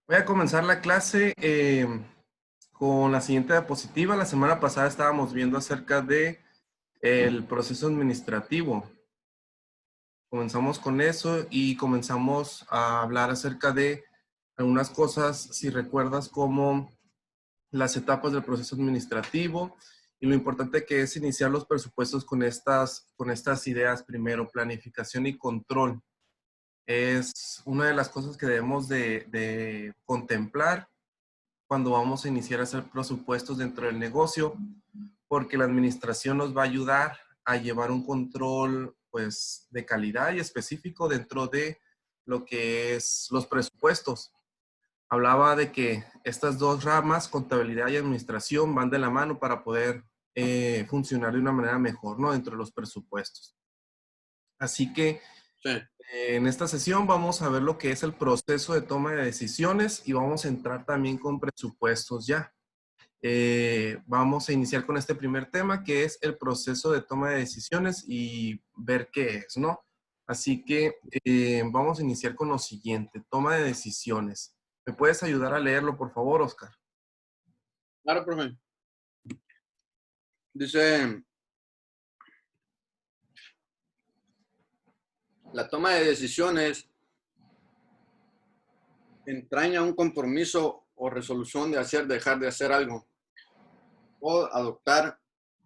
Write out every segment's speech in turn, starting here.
Voy a comenzar la clase con la siguiente diapositiva. La semana pasada estábamos viendo acerca de el proceso administrativo. Comenzamos con eso y comenzamos a hablar acerca de algunas cosas, si recuerdas, como las etapas del proceso administrativo y lo importante que es iniciar los presupuestos con estas ideas primero, planificación y control. Es una de las cosas que debemos de contemplar cuando vamos a iniciar a hacer presupuestos dentro del negocio, porque la administración nos va a ayudar a llevar un control, pues, de calidad y específico dentro de lo que es los presupuestos. Hablaba de que estas dos ramas, contabilidad y administración, van de la mano para poder funcionar de una manera mejor, ¿no? Dentro de los presupuestos. Así que Sí, en esta sesión vamos a ver lo que es el proceso de toma de decisiones y vamos a entrar también con presupuestos ya. Vamos a iniciar con este primer tema, que es el proceso de toma de decisiones y ver qué es, ¿no? Así que vamos a iniciar con lo siguiente, toma de decisiones. ¿Me puedes ayudar a leerlo, por favor, Oscar? claro, profe. Dice, la toma de decisiones entraña un compromiso o resolución de hacer, dejar de hacer algo, o adoptar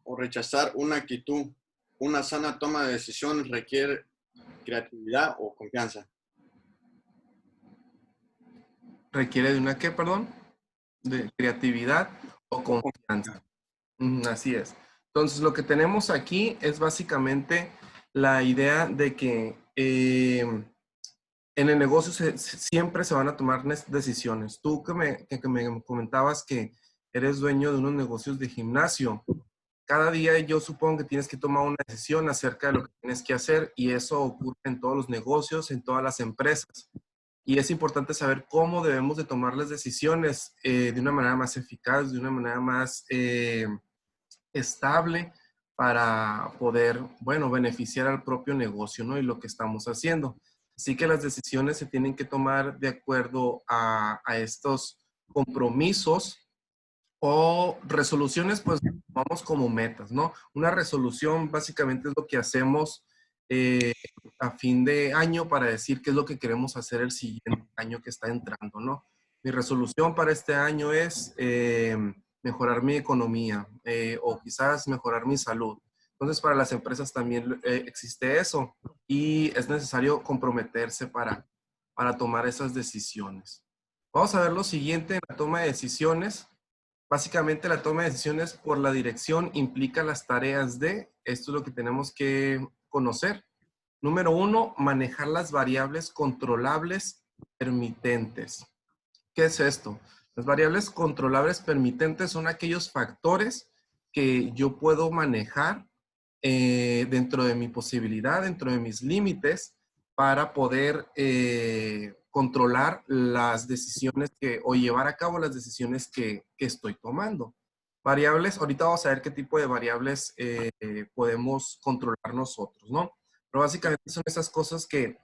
o rechazar una actitud. Una sana toma de decisiones requiere creatividad o confianza. ¿Requiere de una qué, perdón? De creatividad o O confianza. confianza. Así es. Entonces, lo que tenemos aquí es básicamente la idea de que en el negocio siempre se van a tomar decisiones. Tú que me comentabas que eres dueño de unos negocios de gimnasio, cada día yo supongo que tienes que tomar una decisión acerca de lo que tienes que hacer y eso ocurre en todos los negocios, en todas las empresas. Y es importante saber cómo debemos de tomar las decisiones de una manera más eficaz, de una manera más estable para poder, bueno, beneficiar al propio negocio, ¿no? Y lo que estamos haciendo. Así que las decisiones se tienen que tomar de acuerdo a estos compromisos o resoluciones, pues vamos como metas, ¿no? Una resolución básicamente es lo que hacemos eh, a fin de año para decir qué es lo que queremos hacer el siguiente año que está entrando, ¿no? Mi resolución para este año es mejorar mi economía o quizás mejorar mi salud. Entonces, para las empresas también existe eso y es necesario comprometerse para tomar esas decisiones. Vamos a ver lo siguiente en la toma de decisiones. Básicamente la toma de decisiones por la dirección implica las tareas de, esto es lo que tenemos que conocer. Número uno, manejar las variables controlables permitentes. ¿Qué es esto? Las variables controlables permitentes son aquellos factores que yo puedo manejar dentro de mi posibilidad, dentro de mis límites, para poder controlar las decisiones o llevar a cabo las decisiones que estoy tomando. Variables, ahorita vamos a ver qué tipo de variables podemos controlar nosotros, ¿no? Pero básicamente son esas cosas que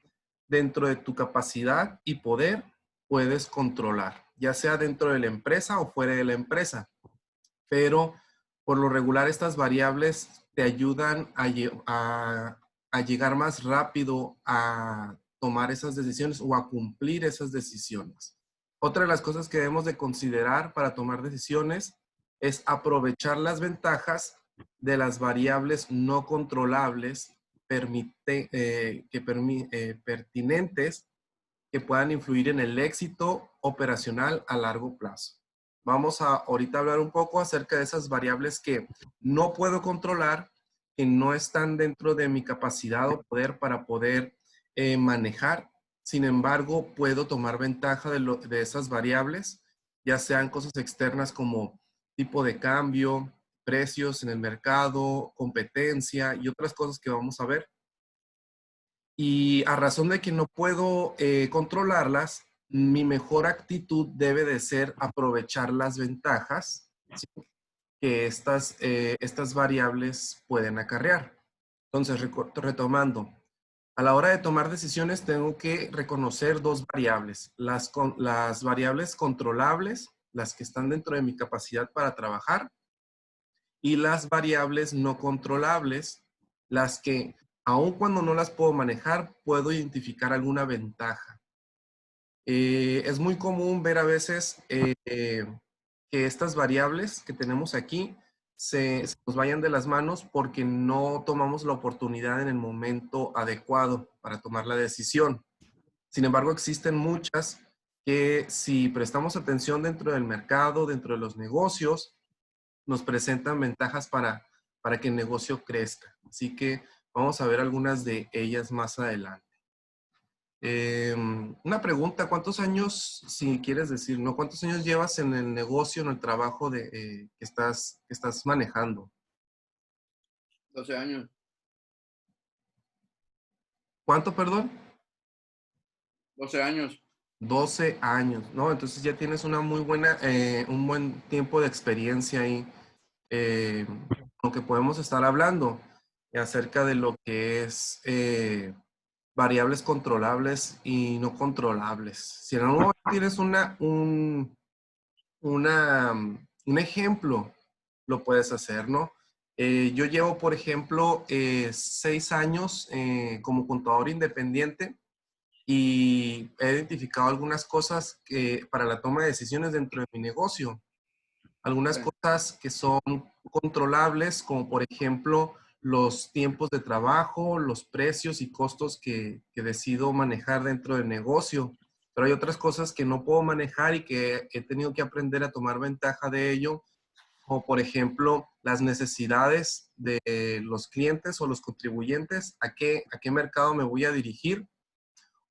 dentro de tu capacidad y poder puedes controlar, ya sea dentro de la empresa o fuera de la empresa. Pero por lo regular estas variables te ayudan a llegar más rápido a tomar esas decisiones o a cumplir esas decisiones. Otra de las cosas que debemos de considerar para tomar decisiones es aprovechar las ventajas de las variables no controlables pertinentes que puedan influir en el éxito operacional a largo plazo. Vamos a ahorita hablar un poco acerca de esas variables que no puedo controlar, que no están dentro de mi capacidad o poder para poder manejar. Sin embargo, puedo tomar ventaja de esas variables, ya sean cosas externas como tipo de cambio, precios en el mercado, competencia y otras cosas que vamos a ver. Y a razón de que no puedo controlarlas, mi mejor actitud debe de ser aprovechar las ventajas, ¿sí?, que estas variables pueden acarrear. Entonces, retomando, A la hora de tomar decisiones tengo que reconocer dos variables. Las variables controlables, las que están dentro de mi capacidad para trabajar, y las variables no controlables, las que, aun cuando no las puedo manejar, puedo identificar alguna ventaja. Es muy común ver a veces que estas variables que tenemos aquí se nos vayan de las manos porque no tomamos la oportunidad en el momento adecuado para tomar la decisión. Sin embargo, existen muchas que si prestamos atención dentro del mercado, dentro de los negocios, nos presentan ventajas para que el negocio crezca. Así que vamos a ver algunas de ellas más adelante. Una pregunta, ¿cuántos años, si quieres decir, no, cuántos años llevas en el negocio, en el trabajo que estás manejando? 12 años. ¿Cuánto, perdón? 12 años. 12 años, ¿no? Entonces ya tienes una muy buena, un buen tiempo de experiencia ahí, lo que podemos estar hablando acerca de lo que es variables controlables y no controlables. Si en algún momento tienes un ejemplo, lo puedes hacer, ¿no? Yo llevo, por ejemplo, 6 años como contador independiente y he identificado algunas cosas que, para la toma de decisiones dentro de mi negocio. Algunas cosas que son controlables, como por ejemplo los tiempos de trabajo, los precios y costos que decido manejar dentro del negocio. Pero hay otras cosas que no puedo manejar y que he tenido que aprender a tomar ventaja de ello, como por ejemplo las necesidades de los clientes o los contribuyentes, a qué mercado me voy a dirigir,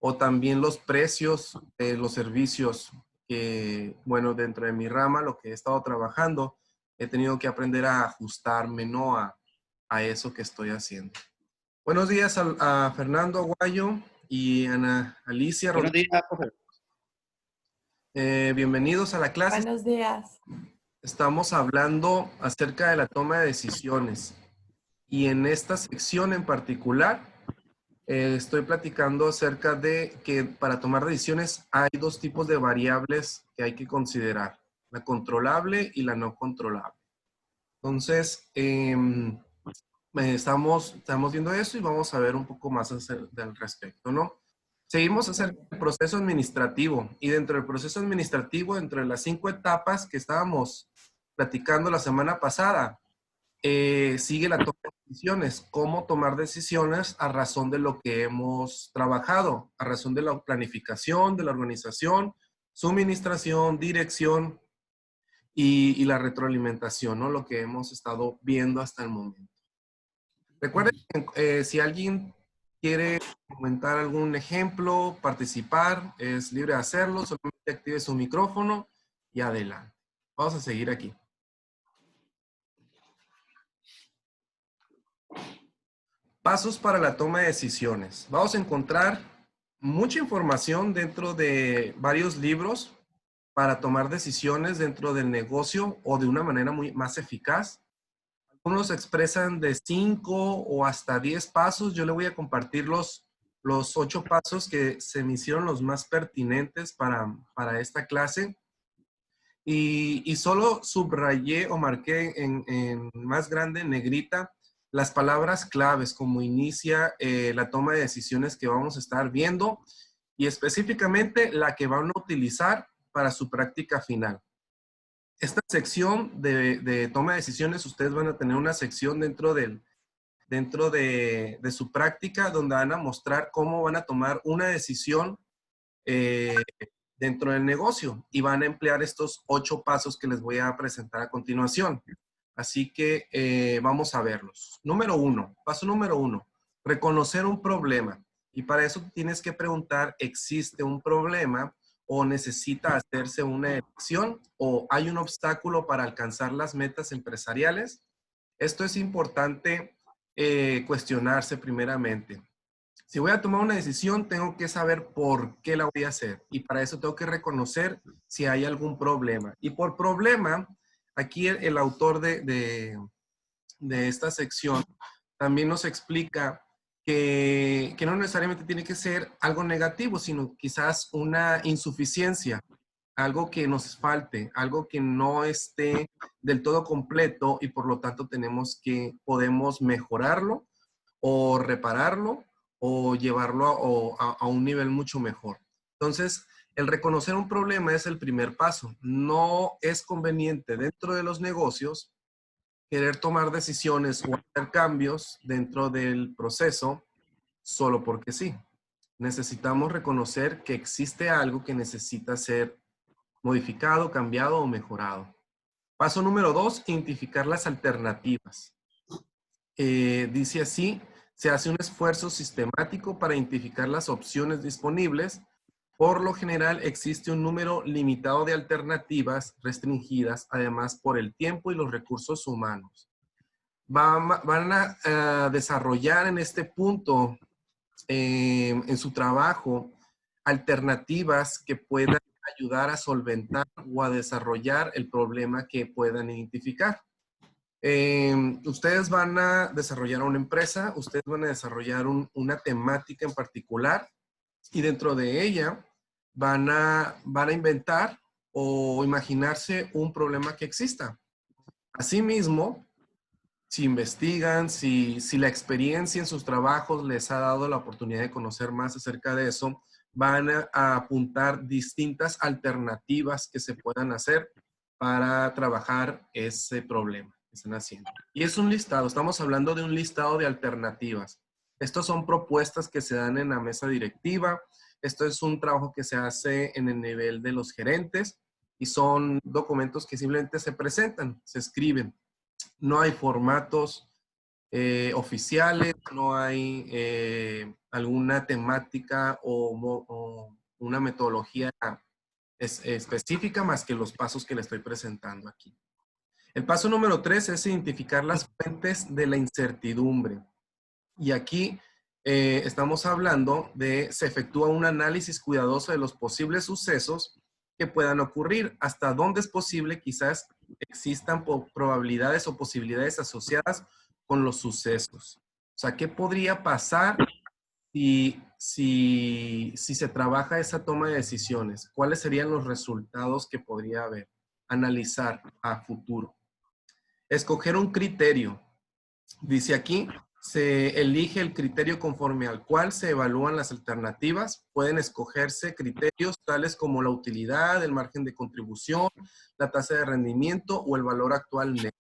o también los precios de los servicios que, bueno, dentro de mi rama, lo que he estado trabajando, he tenido que aprender a ajustarme, ¿no? A eso que estoy haciendo. Buenos días a Fernando Aguayo y Ana Alicia Buenos Rodríguez. días, profe. Bienvenidos a la clase. Buenos días. Estamos hablando acerca de la toma de decisiones. Y en esta sección en particular, estoy platicando acerca de que para tomar decisiones hay dos tipos de variables que hay que considerar, la controlable y la no controlable. Entonces, estamos viendo eso y vamos a ver un poco más al respecto, ¿no? Seguimos acerca del proceso administrativo y dentro del proceso administrativo, dentro de las 5 etapas que estábamos platicando la semana pasada, sigue la toma de decisiones, cómo tomar decisiones a razón de lo que hemos trabajado, a razón de la planificación, de la organización, suministración, dirección y la retroalimentación, ¿no? Lo que hemos estado viendo hasta el momento. Recuerden, si alguien quiere comentar algún ejemplo, participar, es libre de hacerlo, solamente active su micrófono y adelante. Vamos a seguir aquí. Pasos para la toma de decisiones. Vamos a encontrar mucha información dentro de varios libros para tomar decisiones dentro del negocio o de una manera más eficaz. Algunos expresan de 5 o hasta 10 pasos. Yo le voy a compartir los 8 pasos que se me hicieron los más pertinentes para esta clase. Y solo subrayé o marqué en más grande, en negrita, las palabras claves, como inicia la toma de decisiones que vamos a estar viendo y específicamente la que van a utilizar para su práctica final. Esta sección de toma de decisiones, ustedes van a tener una sección dentro de su práctica donde van a mostrar cómo van a tomar una decisión dentro del negocio y van a emplear estos 8 pasos que les voy a presentar a continuación. Así que vamos a verlos. Paso número 1, reconocer un problema. Y para eso tienes que preguntar, ¿existe un problema o necesita hacerse una elección o hay un obstáculo para alcanzar las metas empresariales? Esto es importante cuestionarse primeramente. Si voy a tomar una decisión, tengo que saber por qué la voy a hacer. Y para eso tengo que reconocer si hay algún problema. Y por problema, aquí el autor de esta sección también nos explica que no necesariamente tiene que ser algo negativo, sino quizás una insuficiencia, algo que nos falte, algo que no esté del todo completo y por lo tanto podemos mejorarlo o repararlo o llevarlo a un nivel mucho mejor. Entonces, el reconocer un problema es el primer paso. No es conveniente dentro de los negocios querer tomar decisiones o hacer cambios dentro del proceso solo porque sí. Necesitamos reconocer que existe algo que necesita ser modificado, cambiado o mejorado. Paso número 2, identificar las alternativas. Dice así, se hace un esfuerzo sistemático para identificar las opciones disponibles. Por lo general existe un número limitado de alternativas restringidas, además por el tiempo y los recursos humanos. Van a desarrollar en este punto, en su trabajo, alternativas que puedan ayudar a solventar o a desarrollar el problema que puedan identificar. Ustedes van a desarrollar una empresa, ustedes van a desarrollar una temática en particular y dentro de ella van a inventar o imaginarse un problema que exista. Asimismo, si investigan, si la experiencia en sus trabajos les ha dado la oportunidad de conocer más acerca de eso, van a apuntar distintas alternativas que se puedan hacer para trabajar ese problema que están haciendo. Y es un listado, estamos hablando de un listado de alternativas. Estos son propuestas que se dan en la mesa directiva. Esto es un trabajo que se hace en el nivel de los gerentes y son documentos que simplemente se presentan, se escriben. No hay formatos oficiales, no hay alguna temática o una metodología específica más que los pasos que le estoy presentando aquí. El paso número 3 es identificar las fuentes de la incertidumbre. Y aquí estamos hablando se efectúa un análisis cuidadoso de los posibles sucesos que puedan ocurrir, hasta dónde es posible quizás existan probabilidades o posibilidades asociadas con los sucesos. O sea, ¿qué podría pasar si se trabaja esa toma de decisiones? ¿Cuáles serían los resultados que podría haber? Analizar a futuro. Escoger un criterio. Dice aquí, se elige el criterio conforme al cual se evalúan las alternativas. Pueden escogerse criterios tales como la utilidad, el margen de contribución, la tasa de rendimiento o el valor actual neto.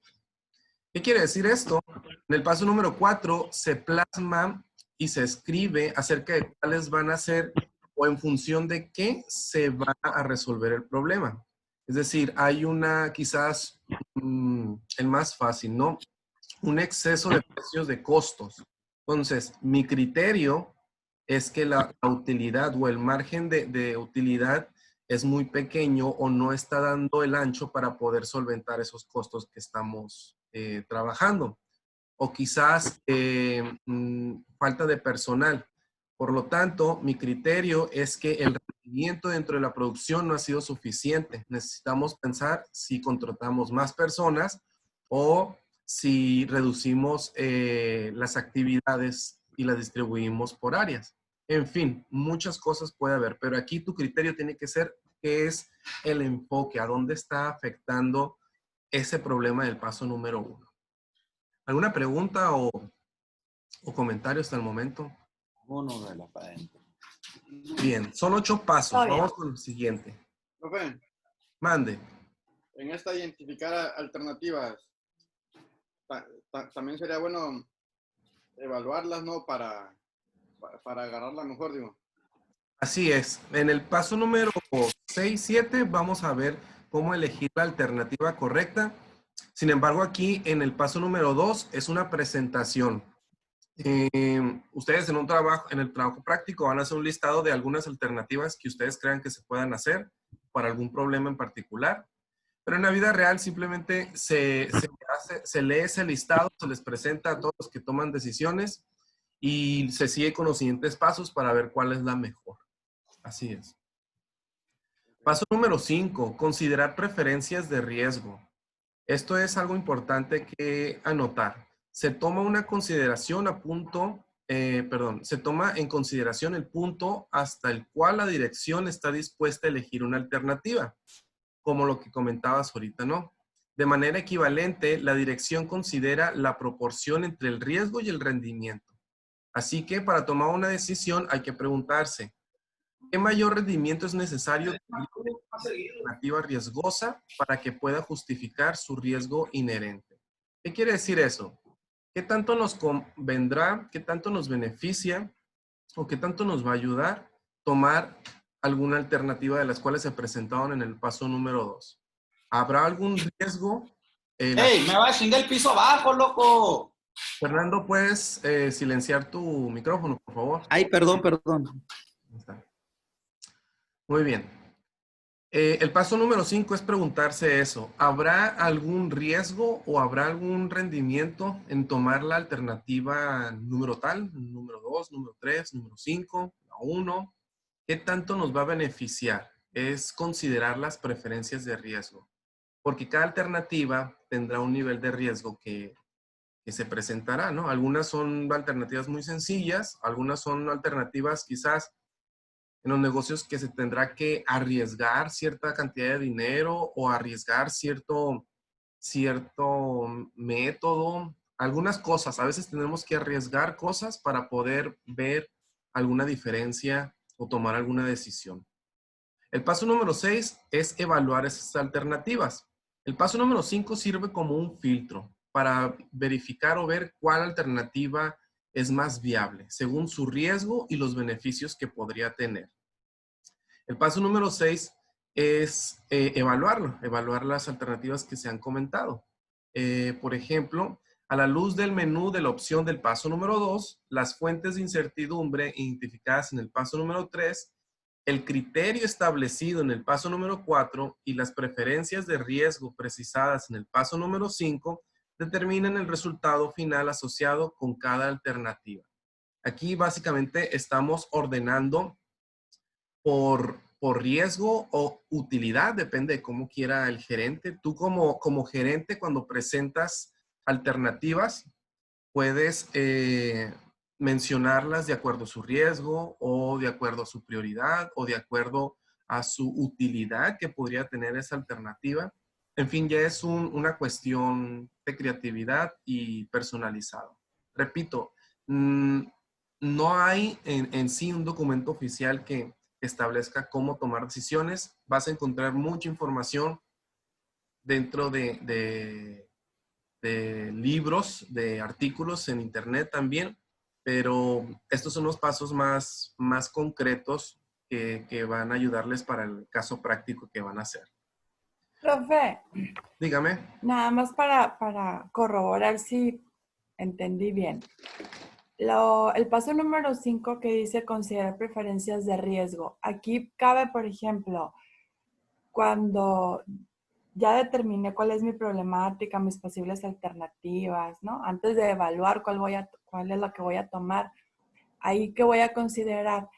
¿Qué quiere decir esto? En el paso número 4 se plasma y se escribe acerca de cuáles van a ser o en función de qué se va a resolver el problema. Es decir, hay quizás, el más fácil, ¿no? Un exceso de precios de costos. Entonces, mi criterio es que la utilidad o el margen de utilidad es muy pequeño o no está dando el ancho para poder solventar esos costos que estamos trabajando. O quizás falta de personal. Por lo tanto, mi criterio es que el rendimiento dentro de la producción no ha sido suficiente. Necesitamos pensar si contratamos más personas o si reducimos las actividades y las distribuimos por áreas. En fin, muchas cosas puede haber, pero aquí tu criterio tiene que ser qué es el enfoque, a dónde está afectando ese problema del paso número 1. ¿Alguna pregunta o comentario hasta el momento? Uno de la padente. Bien, son 8 pasos. Vamos con el siguiente. Profe, Mande. en esta identificar alternativas, también sería bueno evaluarlas, ¿no? Para agarrarla mejor, digo. Así es. En el paso número 6, 7 vamos a ver cómo elegir la alternativa correcta. Sin embargo, aquí en el paso número 2 es una presentación. Ustedes en el trabajo práctico van a hacer un listado de algunas alternativas que ustedes crean que se puedan hacer para algún problema en particular. Pero en la vida real simplemente se lee ese listado, se les presenta a todos los que toman decisiones y se sigue con los siguientes pasos para ver cuál es la mejor. Así es. Paso número 5, considerar preferencias de riesgo. Esto es algo importante que anotar. Se toma una consideración a punto se toma en consideración el punto hasta el cual la dirección está dispuesta a elegir una alternativa, como lo que comentabas ahorita, ¿no? De manera equivalente, la dirección considera la proporción entre el riesgo y el rendimiento. Así que para tomar una decisión hay que preguntarse, ¿qué mayor rendimiento es necesario para una alternativa riesgosa para que pueda justificar su riesgo inherente? ¿Qué quiere decir eso? ¿Qué tanto nos convendrá, qué tanto nos beneficia o qué tanto nos va a ayudar tomar alguna alternativa de las cuales se presentaron en el paso número 2? ¿Habrá algún riesgo? ¡Ey! ¡Me va a chingar el piso abajo, loco! Fernando, ¿puedes silenciar tu micrófono, por favor? Ay, perdón, perdón. Ahí está. Muy bien. El paso número 5 es preguntarse eso. ¿Habrá algún riesgo o habrá algún rendimiento en tomar la alternativa número tal, número 2, número 3, número 5, la 1? ¿Qué tanto nos va a beneficiar? Es considerar las preferencias de riesgo, porque cada alternativa tendrá un nivel de riesgo que se presentará, ¿no? Algunas son alternativas muy sencillas, algunas son alternativas quizás en los negocios que se tendrá que arriesgar cierta cantidad de dinero o arriesgar cierto método, algunas cosas. A veces tenemos que arriesgar cosas para poder ver alguna diferencia o tomar alguna decisión. El paso número 6 es evaluar esas alternativas. El paso número 5 sirve como un filtro para verificar o ver cuál alternativa es más viable según su riesgo y los beneficios que podría tener. El paso número 6 es evaluar las alternativas que se han comentado. Por ejemplo, a la luz del menú de la opción del paso número 2, las fuentes de incertidumbre identificadas en el paso número 3, el criterio establecido en el paso número 4 y las preferencias de riesgo precisadas en el paso número 5 determinan el resultado final asociado con cada alternativa. Aquí básicamente estamos ordenando por riesgo o utilidad, depende de cómo quiera el gerente. Tú como gerente, cuando presentas alternativas, puedes mencionarlas de acuerdo a su riesgo o de acuerdo a su prioridad o de acuerdo a su utilidad que podría tener esa alternativa. En fin, ya es una cuestión de creatividad y personalizado. Repito, no hay en sí un documento oficial que establezca cómo tomar decisiones. Vas a encontrar mucha información dentro de libros, de artículos en internet también, pero estos son los pasos más concretos que van a ayudarles para el caso práctico que van a hacer. Profe, Dígame. nada más para corroborar si entendí bien. El paso número 5 que dice considerar preferencias de riesgo. Aquí cabe, por ejemplo, cuando ya determiné cuál es mi problemática, mis posibles alternativas, ¿no? Antes de evaluar cuál es la que voy a tomar, ahí que voy a considerar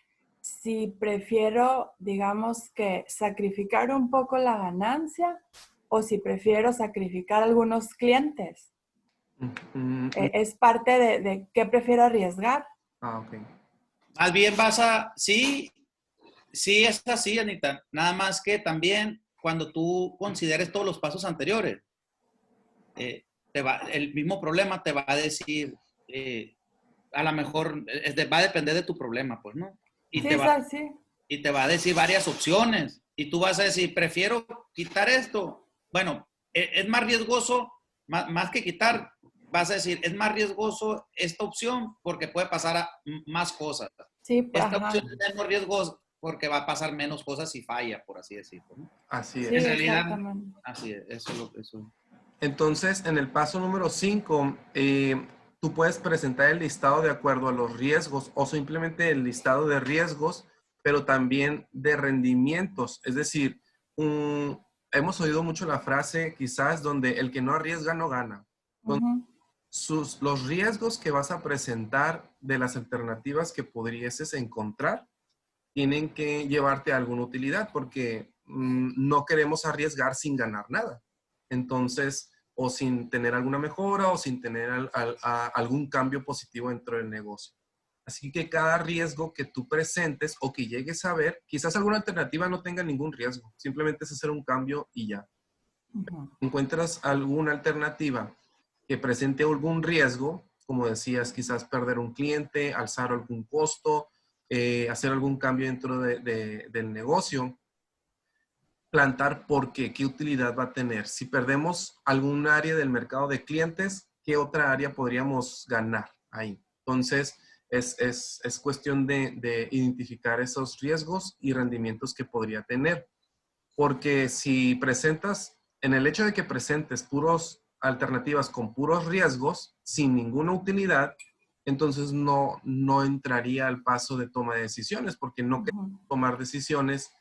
si prefiero, digamos que sacrificar un poco la ganancia o si prefiero sacrificar algunos clientes. Es parte de qué prefiero arriesgar. Ok. Más bien sí es así, Anita. Nada más que también cuando tú consideres todos los pasos anteriores, el mismo problema te va a decir, a lo mejor va a depender de tu problema, pues, ¿no? Y sí, sí. Y te va a decir varias opciones. Y tú vas a decir, prefiero quitar esto. Bueno, es más riesgoso, más que quitar, vas a decir, es más riesgoso esta opción porque puede pasar a más cosas. Sí, esta opción es menos riesgosa porque va a pasar menos cosas si falla, por así decirlo, ¿no? Así es. Sí, En realidad, exactamente. así es. Eso. Entonces, en el paso número 5, tú puedes presentar el listado de acuerdo a los riesgos o simplemente el listado de riesgos, pero también de rendimientos. Es decir, hemos oído mucho la frase quizás donde el que no arriesga no gana. Los riesgos que vas a presentar de las alternativas que podrías encontrar tienen que llevarte a alguna utilidad porque no queremos arriesgar sin ganar nada. Entonces, o sin tener alguna mejora o sin tener algún cambio positivo dentro del negocio. Así que cada riesgo que tú presentes o que llegues a ver, quizás alguna alternativa no tenga ningún riesgo, simplemente es hacer un cambio y ya. Encuentras alguna alternativa que presente algún riesgo, como decías, quizás perder un cliente, alzar algún costo, hacer algún cambio dentro del negocio, plantar por qué, qué utilidad va a tener. Si perdemos algún área del mercado de clientes, ¿qué otra área podríamos ganar ahí? Entonces, es cuestión de identificar esos riesgos y rendimientos que podría tener. Porque si presentas, en el hecho de que presentes puros alternativas con puros riesgos, sin ninguna utilidad, entonces no entraría al paso de toma de decisiones, porque no queremos tomar decisiones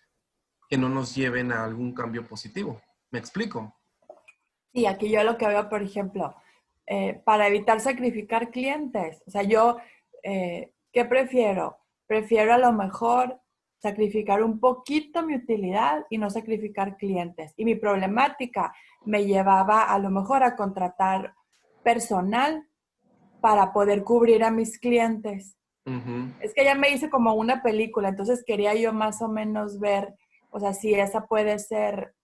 que no nos lleven a algún cambio positivo. ¿Me explico? Sí, aquí yo lo que veo, por ejemplo, para evitar sacrificar clientes. O sea, yo, ¿qué prefiero? Prefiero a lo mejor sacrificar un poquito mi utilidad y no sacrificar clientes. Y mi problemática me llevaba a lo mejor a contratar personal para poder cubrir a mis clientes. Es que ya me hice como una película, entonces quería yo más o menos ver, o sea, si esa puede ser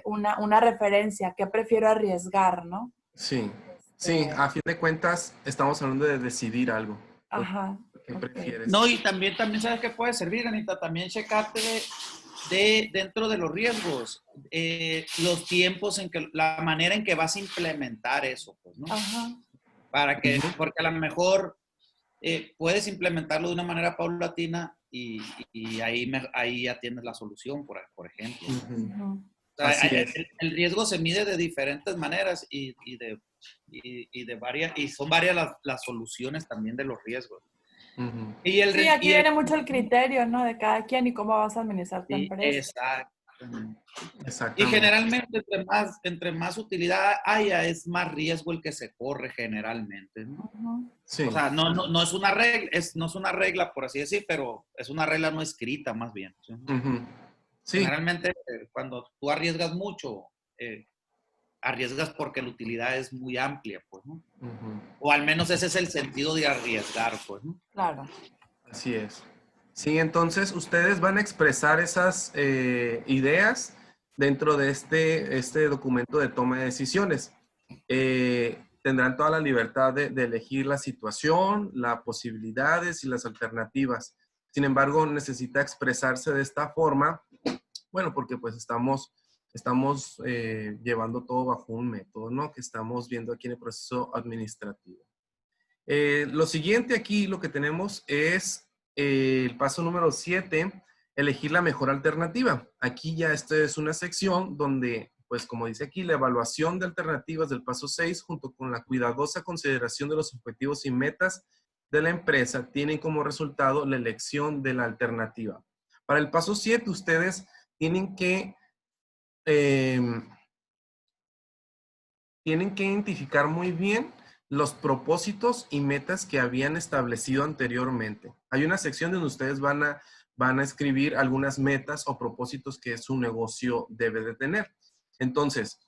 una referencia, que prefiero arriesgar, ¿no? Sí, sí, a fin de cuentas estamos hablando de decidir algo. Ajá. ¿Qué Ok. prefieres? No, y también sabes que puede servir, Anita, también checarte dentro de los riesgos, los tiempos en que, la manera en que vas a implementar eso, pues, ¿no? Ajá. Para que, porque a lo mejor puedes implementarlo de una manera paulatina y ahí ya tienes la solución, por ejemplo. Ujú. O sea, Así es. el riesgo se mide de diferentes maneras y de varias, y son varias las soluciones también de los riesgos. Y el, Sí, aquí y el, viene mucho el criterio, ¿no? De cada quien y cómo vas a administrar tu sí, empresa. exacto. Y Exactamente. generalmente entre más utilidad haya, es más riesgo el que se corre generalmente, ¿no? Ujú. Sí, O sea, no es una regla, no es una regla, por así decir, pero es una regla no escrita más bien. ¿Sí? sí, Generalmente, cuando tú arriesgas mucho, arriesgas porque la utilidad es muy amplia, pues, ¿no? O al menos ese es el sentido de arriesgar, pues, ¿no? Claro. así es. Sí, entonces ustedes van a expresar esas ideas dentro de este documento de toma de decisiones. Tendrán toda la libertad de elegir la situación, las posibilidades y las alternativas. Sin embargo, necesita expresarse de esta forma, bueno, porque pues estamos llevando todo bajo un método, ¿no? Que estamos viendo aquí en el proceso administrativo. Lo siguiente aquí, lo que tenemos es el paso número 7, elegir la mejor alternativa. Aquí ya esta es una sección donde, pues como dice aquí, la evaluación de alternativas del paso 6 junto con la cuidadosa consideración de los objetivos y metas de la empresa tienen como resultado la elección de la alternativa. Para el paso 7, ustedes tienen que identificar muy bien los propósitos y metas que habían establecido anteriormente. Hay una sección donde ustedes van a escribir algunas metas o propósitos que su negocio debe de tener. Entonces,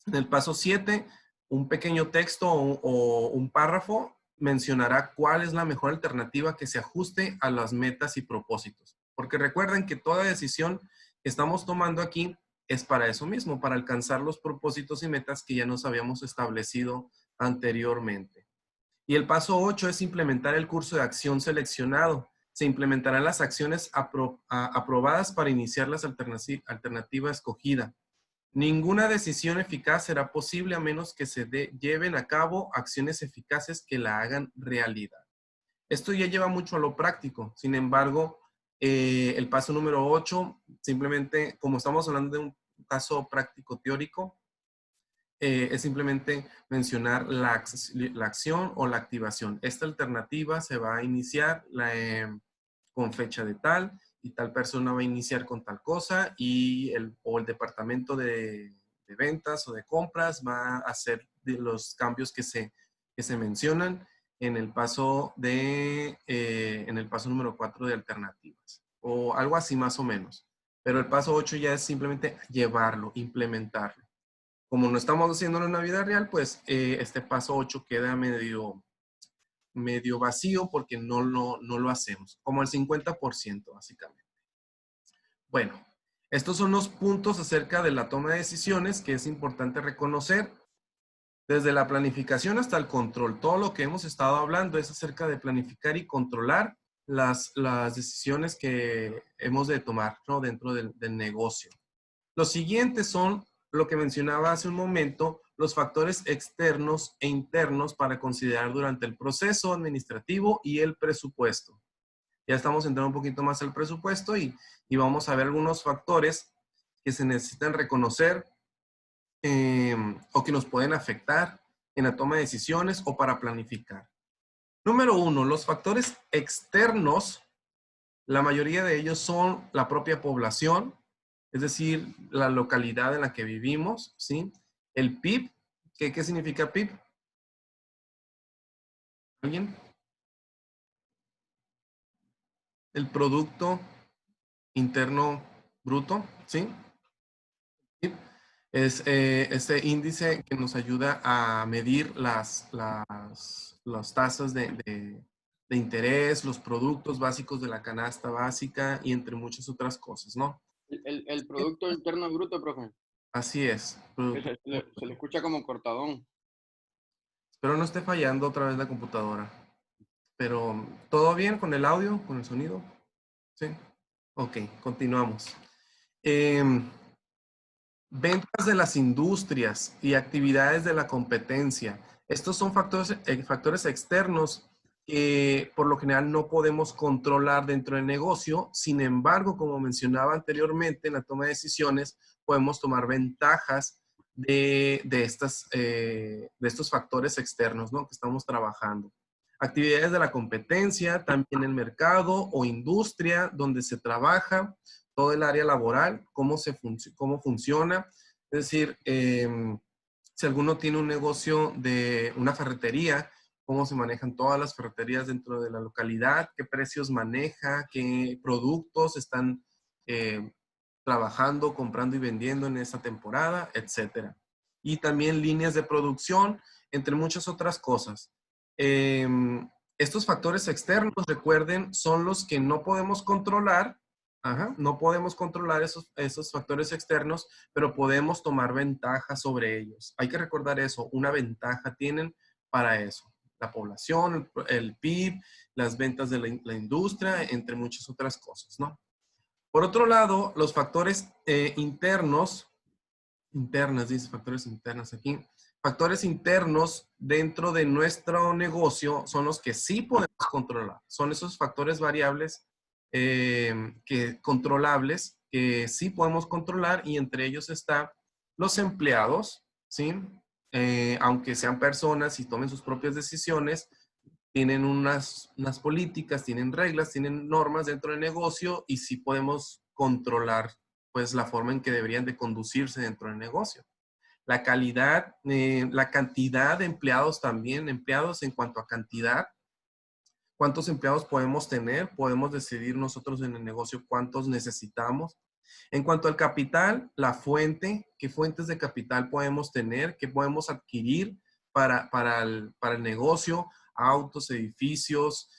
en el paso 7, un pequeño texto o un párrafo mencionará cuál es la mejor alternativa que se ajuste a las metas y propósitos. Porque recuerden que toda decisión que estamos tomando aquí es para eso mismo, para alcanzar los propósitos y metas que ya nos habíamos establecido anteriormente. Y el paso 8 es implementar el curso de acción seleccionado. Se implementarán las acciones aprobadas para iniciar las alternativas escogida. Ninguna decisión eficaz será posible a menos que se lleven a cabo acciones eficaces que la hagan realidad. Esto ya lleva mucho a lo práctico. Sin embargo, el paso número 8, simplemente, como estamos hablando de un caso práctico teórico, es simplemente mencionar la acción o la activación. Esta alternativa se va a iniciar con fecha de tal y tal persona va a iniciar con tal cosa y el departamento de ventas o de compras va a hacer los cambios que se mencionan en el paso número 4 de alternativas o algo así más o menos. Pero el paso 8 ya es simplemente llevarlo, implementarlo. Como no estamos haciéndolo en la vida real, pues este paso 8 queda medio vacío porque no lo hacemos, como el 50% básicamente. Bueno, estos son los puntos acerca de la toma de decisiones que es importante reconocer. Desde la planificación hasta el control, todo lo que hemos estado hablando es acerca de planificar y controlar las decisiones que hemos de tomar, ¿no? Dentro del negocio. Los siguientes son lo que mencionaba hace un momento, los factores externos e internos para considerar durante el proceso administrativo y el presupuesto. Ya estamos entrando un poquito más al presupuesto y vamos a ver algunos factores que se necesitan reconocer o que nos pueden afectar en la toma de decisiones o para planificar. Número 1, los factores externos, la mayoría de ellos son la propia población, es decir, la localidad en la que vivimos, ¿sí? El PIB, ¿qué significa PIB? ¿Alguien? El Producto Interno Bruto, ¿sí? Es este índice que nos ayuda a medir las tasas de interés, los productos básicos de la canasta básica y entre muchas otras cosas, ¿no? El Producto Interno Bruto, profe. Así es. Se le escucha como cortadón. Espero no esté fallando otra vez la computadora. Pero, ¿todo bien con el audio, con el sonido? Sí. Ok, continuamos. Ventas de las industrias y actividades de la competencia. Estos son factores externos que por lo general no podemos controlar dentro del negocio. Sin embargo, como mencionaba anteriormente en la toma de decisiones, podemos tomar ventajas de estos factores externos, ¿no? Que estamos trabajando. Actividades de la competencia, también el mercado o industria donde se trabaja, todo el área laboral, cómo funciona. Es decir, si alguno tiene un negocio de una ferretería, cómo se manejan todas las ferreterías dentro de la localidad, qué precios maneja, qué productos están trabajando, comprando y vendiendo en esa temporada, etcétera. Y también líneas de producción, entre muchas otras cosas. Estos factores externos, recuerden, son los que no podemos controlar. No podemos controlar esos factores externos, pero podemos tomar ventaja sobre ellos. Hay que recordar eso, una ventaja tienen para eso. La población, el PIB, las ventas de la industria, entre muchas otras cosas, ¿no? Por otro lado, los factores dice factores internos aquí. Factores internos dentro de nuestro negocio son los que sí podemos controlar. Son esos factores variables controlables que sí podemos controlar y entre ellos están los empleados, ¿sí? Aunque sean personas y tomen sus propias decisiones, tienen unas políticas, tienen reglas, tienen normas dentro del negocio y sí podemos controlar pues la forma en que deberían de conducirse dentro del negocio. La calidad, la cantidad de empleados también, empleados en cuanto a cantidad, cuántos empleados podemos tener, podemos decidir nosotros en el negocio cuántos necesitamos. En cuanto al capital, la fuente, qué fuentes de capital podemos tener, qué podemos adquirir para el negocio, autos, edificios,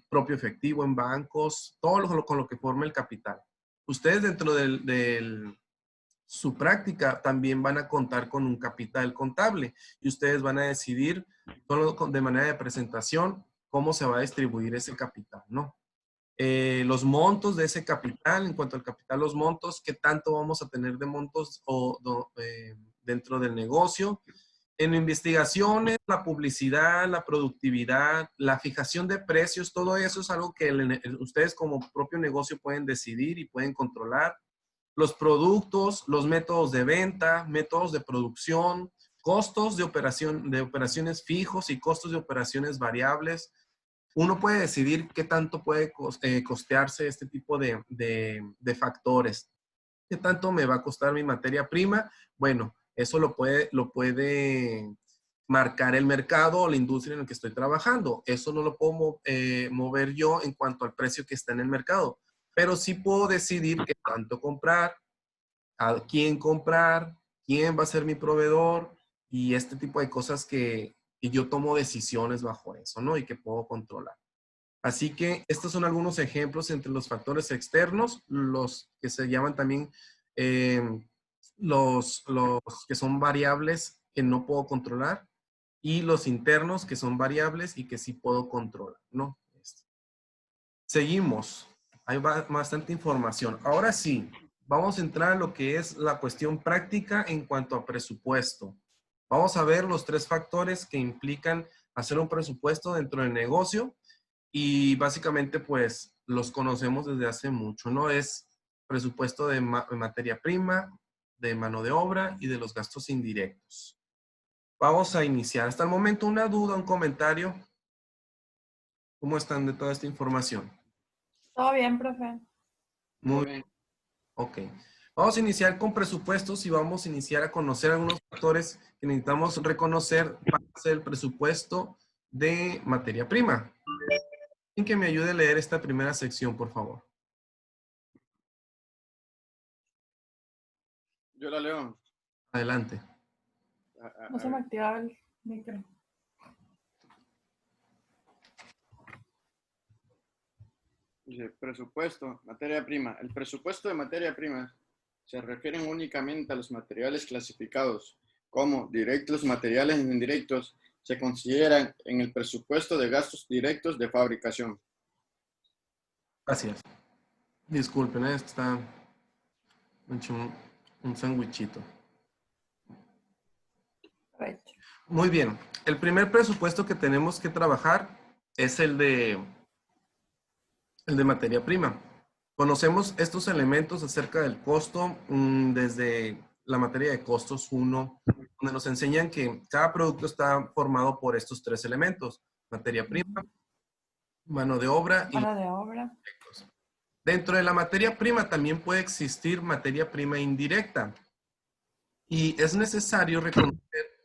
propio efectivo en bancos, todo con lo que forma el capital. Ustedes dentro de su práctica también van a contar con un capital contable y ustedes van a decidir de manera de presentación cómo se va a distribuir ese capital, ¿no? Los montos de ese capital, en cuanto al capital, los montos, qué tanto vamos a tener de montos dentro del negocio. En investigaciones, la publicidad, la productividad, la fijación de precios, todo eso es algo que ustedes como propio negocio pueden decidir y pueden controlar. Los productos, los métodos de venta, métodos de producción, costos de operaciones fijos y costos de operaciones variables. Uno puede decidir qué tanto puede costearse este tipo de factores. ¿Qué tanto me va a costar mi materia prima? Bueno, eso lo puede marcar el mercado o la industria en la que estoy trabajando. Eso no lo puedo mover yo en cuanto al precio que está en el mercado. Pero sí puedo decidir qué tanto comprar, a quién comprar, quién va a ser mi proveedor y este tipo de cosas que y yo tomo decisiones bajo eso, ¿no? Y que puedo controlar. Así que estos son algunos ejemplos entre los factores externos, los que se llaman también los que son variables que no puedo controlar, y los internos que son variables y que sí puedo controlar, ¿no? Seguimos. Hay bastante información. Ahora sí, vamos a entrar a lo que es la cuestión práctica en cuanto a presupuesto. Vamos a ver los 3 factores que implican hacer un presupuesto dentro del negocio y básicamente pues los conocemos desde hace mucho, ¿no? Es presupuesto de materia prima, de mano de obra y de los gastos indirectos. Vamos a iniciar. Hasta el momento, una duda, un comentario. ¿Cómo están de toda esta información? Todo bien, profe. Muy Muy bien. Ok. Vamos a iniciar con presupuestos y vamos a iniciar a conocer algunos factores que necesitamos reconocer para hacer el presupuesto de materia prima. ¿Alguien que me ayude a leer esta primera sección, por favor? Yo la leo. Adelante. No se me activaba el micro. Dice, presupuesto, materia prima. El presupuesto de materia prima se refieren únicamente a los materiales clasificados como directos, materiales indirectos, se consideran en el presupuesto de gastos directos de fabricación. Gracias. Disculpen, está hecho un sándwichito. Correcto. Muy bien. El primer presupuesto que tenemos que trabajar es el de materia prima. Conocemos estos elementos acerca del costo desde la materia de costos 1, donde nos enseñan que cada producto está formado por estos 3 elementos: materia prima, mano de obra y Mano de obra. efectos. Dentro de la materia prima también puede existir materia prima indirecta. Y es necesario reconocer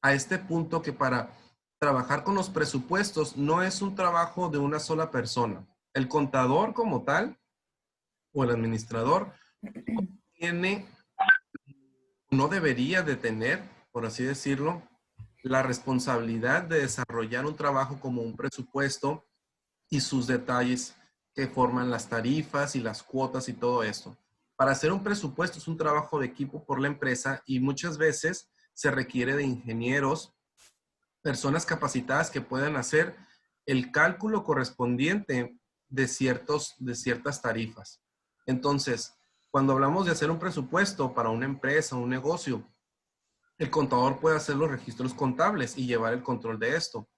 a este punto que para trabajar con los presupuestos no es un trabajo de una sola persona. El contador como tal o el administrador no debería de tener, por así decirlo, la responsabilidad de desarrollar un trabajo como un presupuesto y sus detalles que forman las tarifas y las cuotas y todo esto. Para hacer un presupuesto es un trabajo de equipo por la empresa y muchas veces se requiere de ingenieros, personas capacitadas que puedan hacer el cálculo correspondiente de ciertas tarifas. Entonces, cuando hablamos de hacer un presupuesto para una empresa, un negocio, el contador puede hacer los registros contables y llevar el control de esto,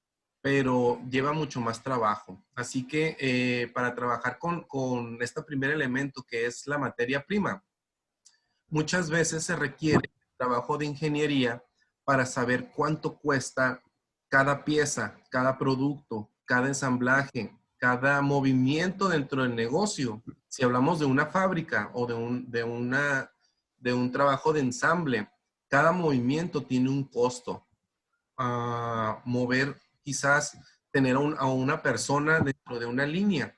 pero lleva mucho más trabajo. Así que para trabajar con este primer elemento que es la materia prima, muchas veces se requiere trabajo de ingeniería para saber cuánto cuesta cada pieza, cada producto, cada ensamblaje, cada movimiento dentro del negocio. Si hablamos de una fábrica o de un trabajo de ensamble, cada movimiento tiene un costo. Mover, quizás tener a una persona dentro de una línea,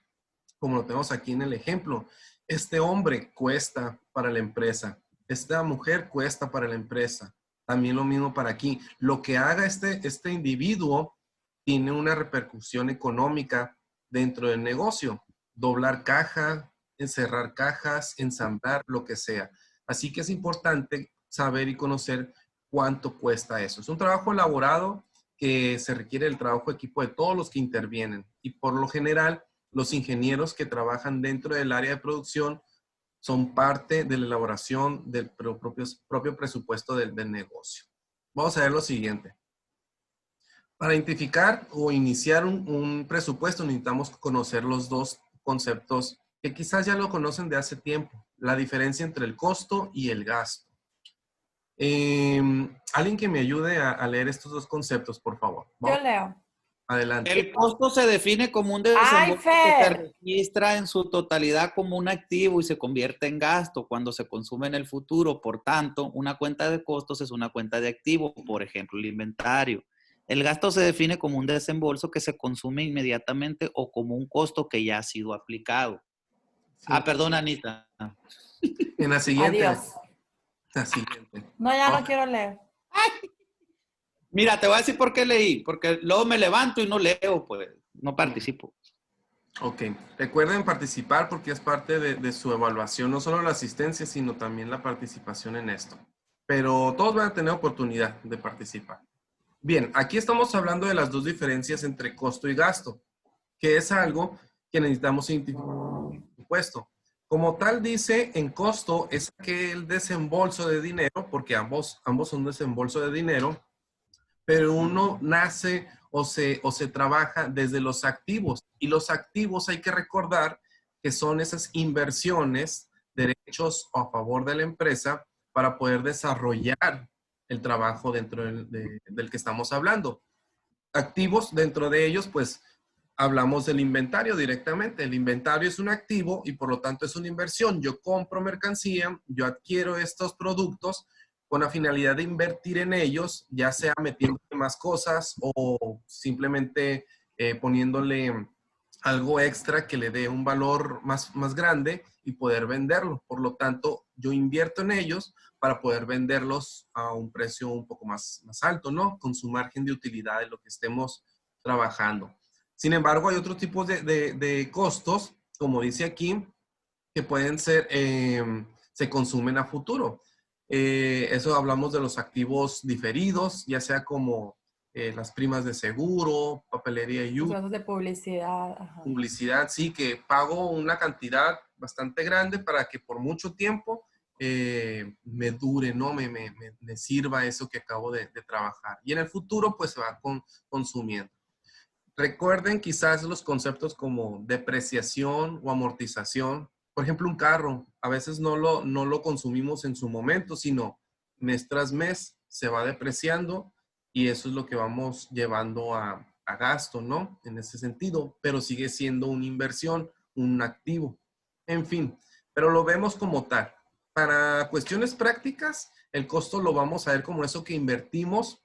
como lo tenemos aquí en el ejemplo. Este hombre cuesta para la empresa. Esta mujer cuesta para la empresa. También lo mismo para aquí. Lo que haga este individuo tiene una repercusión económica dentro del negocio. Doblar caja, encerrar cajas, ensamblar, lo que sea. Así que es importante saber y conocer cuánto cuesta eso. Es un trabajo elaborado que se requiere el trabajo de equipo de todos los que intervienen. Y por lo general, los ingenieros que trabajan dentro del área de producción son parte de la elaboración del propio presupuesto del negocio. Vamos a ver lo siguiente. Para identificar o iniciar un presupuesto necesitamos conocer los 2 conceptos que quizás ya lo conocen de hace tiempo: la diferencia entre el costo y el gasto. Alguien que me ayude a leer estos 2 conceptos, por favor. Yo leo. Adelante. El costo se define como un ¡Ay, desembolso que se Fer! registra en su totalidad como un activo y se convierte en gasto cuando se consume en el futuro. Por tanto, una cuenta de costos es una cuenta de activo, por ejemplo, el inventario. El gasto se define como un desembolso que se consume inmediatamente o como un costo que ya ha sido aplicado. Sí. Perdón, Anita. En la siguiente. Adiós. La siguiente. No, ya no quiero leer. Mira, te voy a decir por qué leí. Porque luego me levanto y no leo, pues no participo. Ok, recuerden participar porque es parte de su evaluación, no solo la asistencia, sino también la participación en esto. Pero todos van a tener oportunidad de participar. Bien, aquí estamos hablando de las dos diferencias entre costo y gasto, que es algo que necesitamos identificar en el presupuesto. Como tal dice, en costo es aquel desembolso de dinero, porque ambos son desembolso de dinero, pero uno nace o se trabaja desde los activos. Y los activos hay que recordar que son esas inversiones, derechos a favor de la empresa para poder desarrollar el trabajo dentro del que estamos hablando. Activos, dentro de ellos, pues hablamos del inventario directamente. El inventario es un activo y por lo tanto es una inversión. Yo compro mercancía, yo adquiero estos productos con la finalidad de invertir en ellos, ya sea metiendo más cosas o simplemente poniéndole algo extra que le dé un valor más grande y poder venderlo. Por lo tanto, yo invierto en ellos para poder venderlos a un precio un poco más alto, ¿no? Con su margen de utilidad de lo que estemos trabajando. Sin embargo, hay otros tipos de costos, como dice aquí, que pueden ser, se consumen a futuro. Eso hablamos de los activos diferidos, ya sea como las primas de seguro, papelería y Los gastos de publicidad. Ajá. publicidad, sí, que pago una cantidad bastante grande para que por mucho tiempo me dure, ¿no? Me sirva eso que acabo de trabajar. Y en el futuro, pues se va consumiendo. Recuerden quizás los conceptos como depreciación o amortización. Por ejemplo, un carro, a veces no lo consumimos en su momento, sino mes tras mes se va depreciando y eso es lo que vamos llevando a gasto, ¿no? En ese sentido, pero sigue siendo una inversión, un activo. En fin, pero lo vemos como tal. Para cuestiones prácticas, el costo lo vamos a ver como eso que invertimos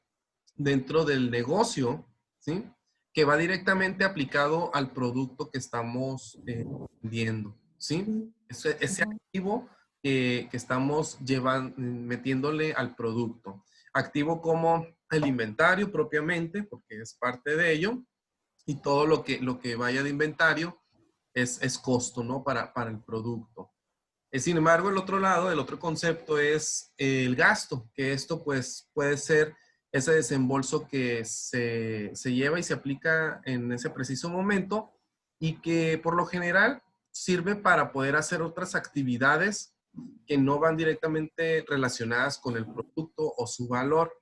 dentro del negocio, ¿sí? Que va directamente aplicado al producto que estamos vendiendo, ¿sí? Ese activo que estamos metiéndole al producto. Activo como el inventario propiamente, porque es parte de ello, y todo lo que vaya de inventario es costo, ¿no? Para el producto. Sin embargo, el otro lado, el otro concepto es el gasto, que esto pues puede ser ese desembolso que se lleva y se aplica en ese preciso momento y que por lo general sirve para poder hacer otras actividades que no van directamente relacionadas con el producto o su valor.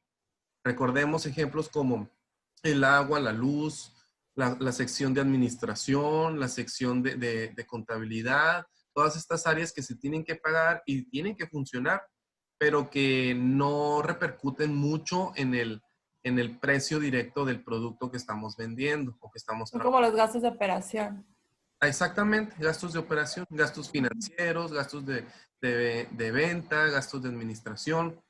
Recordemos ejemplos como el agua, la luz, la sección de administración, la sección de contabilidad, todas estas áreas que se tienen que pagar y tienen que funcionar, pero que no repercuten mucho en el precio directo del producto que estamos vendiendo o que estamos Son como trabajando. los gastos de operación. Exactamente, gastos de operación, gastos financieros, gastos de venta, gastos de administración.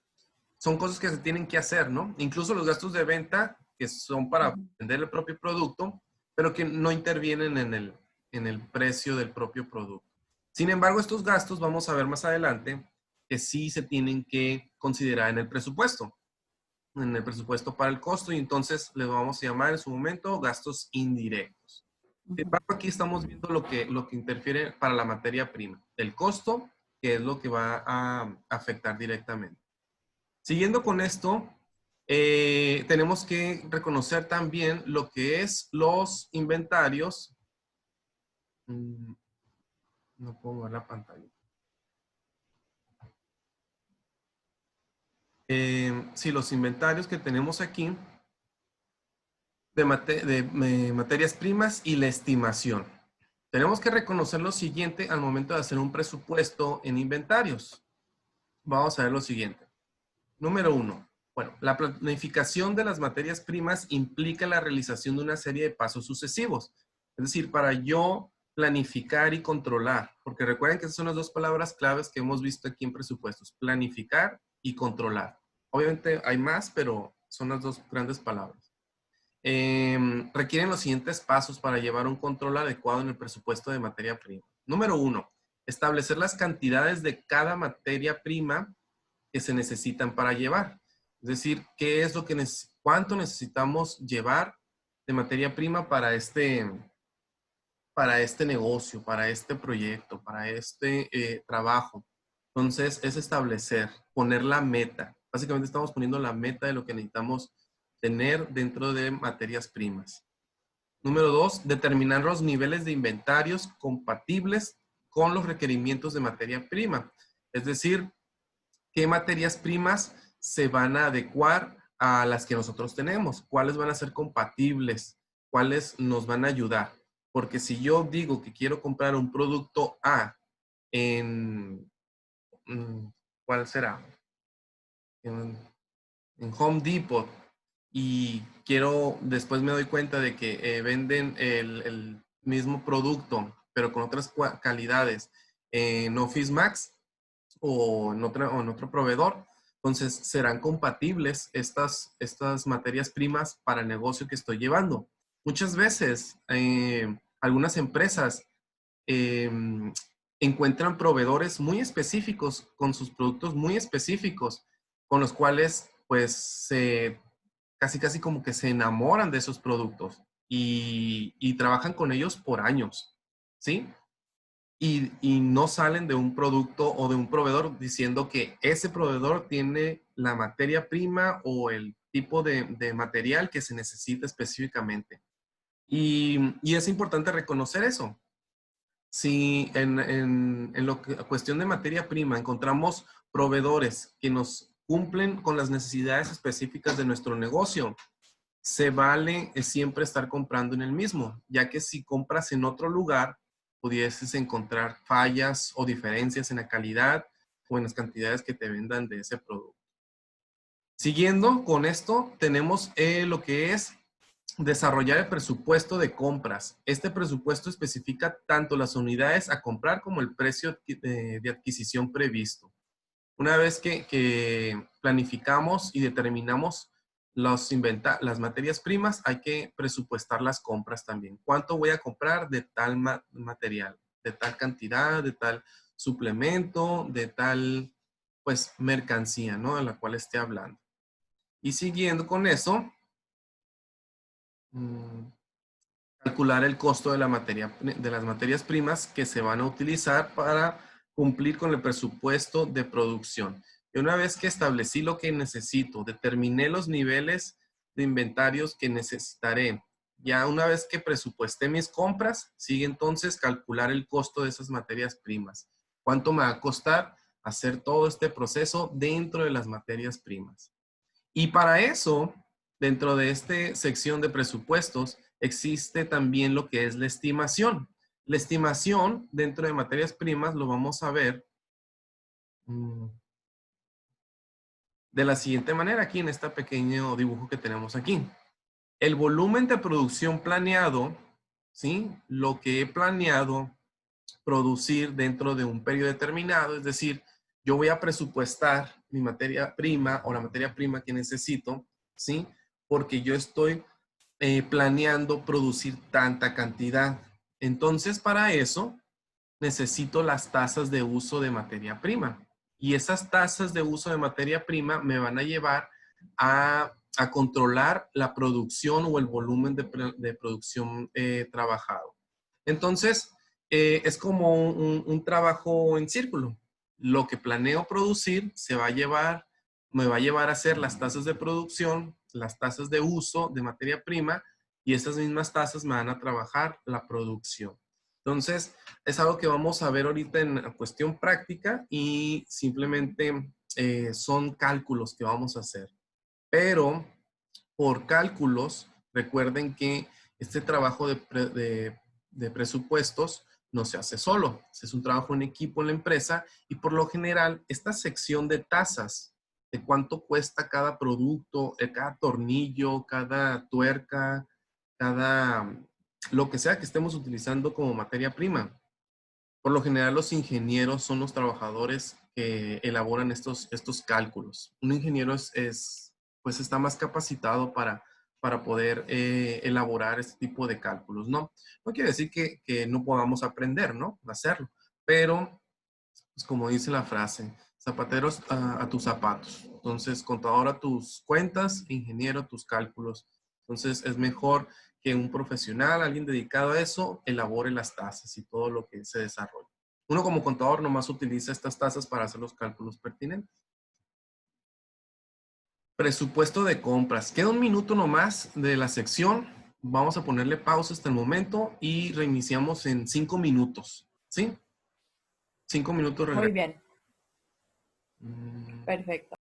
Son cosas que se tienen que hacer, ¿no? Incluso los gastos de venta, que son para vender el propio producto, pero que no intervienen en el precio del propio producto. Sin embargo, estos gastos, vamos a ver más adelante, que sí se tienen que considerar en el presupuesto para el costo, y entonces les vamos a llamar en su momento gastos indirectos. Sin embargo, aquí estamos viendo lo que interfiere para la materia prima, el costo, que es lo que va a afectar directamente. Siguiendo con esto, tenemos que reconocer también lo que es los inventarios. No puedo ver la pantalla. Sí, los inventarios que tenemos aquí de materias primas y la estimación. Tenemos que reconocer lo siguiente al momento de hacer un presupuesto en inventarios. Vamos a ver lo siguiente. Número 1. Bueno, la planificación de las materias primas implica la realización de una serie de pasos sucesivos. Es decir, para yo planificar y controlar, porque recuerden que esas son las dos palabras claves que hemos visto aquí en presupuestos, planificar y controlar. Obviamente hay más, pero son las dos grandes palabras. Requieren los siguientes pasos para llevar un control adecuado en el presupuesto de materia prima. Número 1, establecer las cantidades de cada materia prima que se necesitan para llevar. Es decir, qué es lo que cuánto necesitamos llevar de materia prima para este negocio, para este proyecto, para este trabajo. Entonces, es establecer, poner la meta. Básicamente estamos poniendo la meta de lo que necesitamos tener dentro de materias primas. Número 2, determinar los niveles de inventarios compatibles con los requerimientos de materia prima. Es decir, qué materias primas se van a adecuar a las que nosotros tenemos, cuáles van a ser compatibles, cuáles nos van a ayudar. Porque si yo digo que quiero comprar un producto A en, ¿cuál será? En Home Depot, y después me doy cuenta de que venden el mismo producto, pero con otras calidades en Office Max o en otro proveedor, entonces serán compatibles estas materias primas para el negocio que estoy llevando. Muchas veces, algunas empresas encuentran proveedores muy específicos con sus productos muy específicos, con los cuales pues casi como que se enamoran de esos productos y trabajan con ellos por años, ¿sí? Y no salen de un producto o de un proveedor diciendo que ese proveedor tiene la materia prima o el tipo de material que se necesita específicamente. Y es importante reconocer eso. Si en cuestión de materia prima encontramos proveedores que nos cumplen con las necesidades específicas de nuestro negocio, se vale siempre estar comprando en el mismo, ya que si compras en otro lugar, pudieses encontrar fallas o diferencias en la calidad o en las cantidades que te vendan de ese producto. Siguiendo con esto, tenemos lo que es desarrollar el presupuesto de compras. Este presupuesto especifica tanto las unidades a comprar como el precio de adquisición previsto. Una vez que planificamos y determinamos las materias primas, hay que presupuestar las compras también. ¿Cuánto voy a comprar de tal material? De tal cantidad, de tal suplemento, de tal, pues, mercancía, ¿no? De la cual esté hablando. Y siguiendo con eso, calcular el costo de las materias primas que se van a utilizar para cumplir con el presupuesto de producción. Y una vez que establecí lo que necesito, determiné los niveles de inventarios que necesitaré, ya una vez que presupuesté mis compras, sigue entonces calcular el costo de esas materias primas. ¿Cuánto me va a costar hacer todo este proceso dentro de las materias primas? Y para eso, dentro de esta sección de presupuestos, existe también lo que es la estimación. La estimación dentro de materias primas lo vamos a ver de la siguiente manera, aquí en este pequeño dibujo que tenemos aquí. El volumen de producción planeado, ¿sí? Lo que he planeado producir dentro de un periodo determinado, es decir, yo voy a presupuestar mi materia prima o la materia prima que necesito, ¿sí? Porque yo estoy planeando producir tanta cantidad. Entonces, para eso, necesito las tasas de uso de materia prima. Y esas tasas de uso de materia prima me van a llevar a controlar la producción o el volumen de producción trabajado. Entonces, es como un trabajo en círculo. Lo que planeo producir me va a llevar a hacer las tasas de producción, las tasas de uso de materia prima, y estas mismas tasas me van a trabajar la producción. Entonces, es algo que vamos a ver ahorita en cuestión práctica y simplemente son cálculos que vamos a hacer. Pero por cálculos, recuerden que este trabajo de presupuestos no se hace solo. Es un trabajo en equipo en la empresa y por lo general esta sección de tasas, de cuánto cuesta cada producto, cada tornillo, cada tuerca, cada lo que sea que estemos utilizando como materia prima. Por lo general los ingenieros son los trabajadores que elaboran estos cálculos. Un ingeniero pues está más capacitado para poder elaborar este tipo de cálculos, ¿no? No quiere decir que no podamos aprender, ¿no? Hacerlo. Pero, pues como dice la frase, Zapateros a tus zapatos. Entonces, contador a tus cuentas, ingeniero a tus cálculos. Entonces, es mejor que un profesional, alguien dedicado a eso, elabore las tasas y todo lo que se desarrolla. Uno como contador nomás utiliza estas tasas para hacer los cálculos pertinentes. Presupuesto de compras. Queda un minuto nomás de la sección. Vamos a ponerle pausa hasta el momento y reiniciamos en 5 minutos. ¿Sí? 5 minutos. Muy bien. Mm. Perfecto.